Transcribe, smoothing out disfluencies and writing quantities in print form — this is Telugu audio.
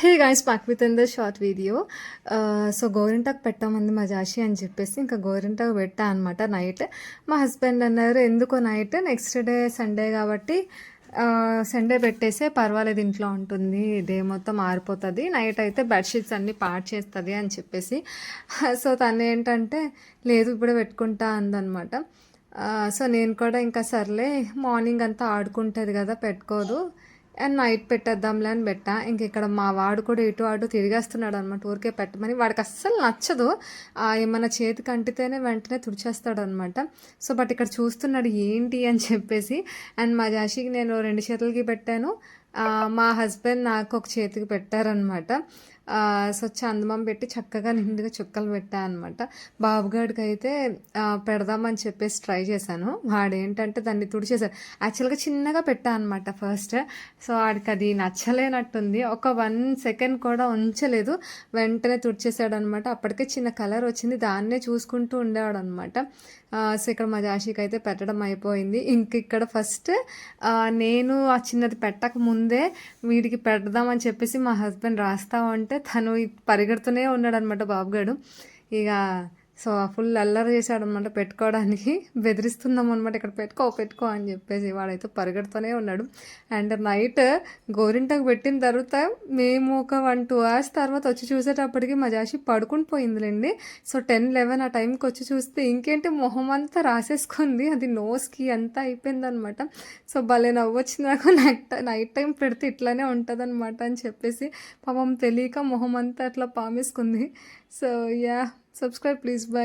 Hey guys back with in the short video. So గోరింటాకు పెట్టామంది మా జాషి అని చెప్పేసి ఇంకా గోరింటాకు పెట్టా అనమాట నైట్. మా హస్బెండ్ అన్నారు ఎందుకో నైట్ నెక్స్ట్ డే సండే కాబట్టి సండే పెట్టేసే పర్వాలేదు ఇంట్లో ఉంటుంది, డే మొత్తం ఆరిపోతుంది, నైట్ అయితే బెడ్షీట్స్ అన్నీ పాడు చేస్తుంది అని చెప్పేసి. సో తను ఏంటంటే లేదు ఇప్పుడు పెట్టుకుంటా అందనమాట. సో నేను కూడా ఇంకా సర్లే మార్నింగ్ అంతా ఆడుకుంటుంది కదా పెట్టుకోదు అండ్ నైట్ పెట్టేద్దాంలే అని పెట్టా. ఇంక ఇక్కడ మా వాడు కూడా ఇటు అటు తిరిగేస్తున్నాడు అనమాట ఊరికే పెట్టమని. వాడికి అస్సలు నచ్చదు, ఏమన్నా చేతికి అంటితేనే వెంటనే తుడిచేస్తాడు అనమాట. సో బట్ ఇక్కడ చూస్తున్నాడు ఏంటి అని చెప్పేసి. అండ్ మా జాషికి నేను 2 చేతులకి పెట్టాను, మా హస్బెండ్ నాకు ఒక చేతికి పెట్టారనమాట. సో చందమామ పెట్టి చక్కగా నిండుగా చుక్కలు పెట్టా అనమాట. బాబుగాడికి అయితే పెడదామని చెప్పేసి ట్రై చేశాను, వాడేంటంటే దాన్ని తుడిచేశారు. యాక్చువల్గా చిన్నగా పెట్టా అనమాట ఫస్ట్. సో వాడికి అది నచ్చలేనట్టుంది, ఒక 1 సెకండ్ కూడా ఉంచలేదు, వెంటనే తుడిచేసాడు అనమాట. అప్పటికే చిన్న కలర్ వచ్చింది, దాన్నే చూసుకుంటూ ఉండేవాడు అనమాట. సో ఇక్కడ మా జాషికి అయితే పెట్టడం అయిపోయింది. ఇంక ఇక్కడ ఫస్ట్ నేను ఆ చిన్నది పెట్టక ముందే వీడికి పెడదామని చెప్పేసి మా హస్బెండ్ రాస్తా ఉంటే తను పరిగెడుతూనే ఉన్నాడు అనమాట బాబుగాడు. ఇక సో ఫుల్ అల్లరి చేశాడనమాట పెట్టుకోవడానికి, బెదిరిస్తున్నాం అనమాట ఇక్కడ పెట్టుకో అని చెప్పేసి. వాడైతే పరిగెడుతూనే ఉన్నాడు. అండ్ నైట్ గోరింటకు పెట్టిన తర్వాత మేము ఒక 1-2 అవర్స్ తర్వాత వచ్చి చూసేటప్పటికి మా జాషి పడుకుని పోయిందిలేండి. సో 10-11 ఆ టైంకి వచ్చి చూస్తే ఇంకేంటి మొహం అంతా రాసేసుకుంది, అది నోస్కి అంతా అయిపోయిందనమాట. సో భలే నవ్వొచ్చింది నాకు, నైట్ టైం పెడితే ఇట్లానే ఉంటుంది అనమాట అని చెప్పేసి. పాపం తెలియక మొహం అంతా అట్లా పామేసుకుంది. So yeah, subscribe please, bye.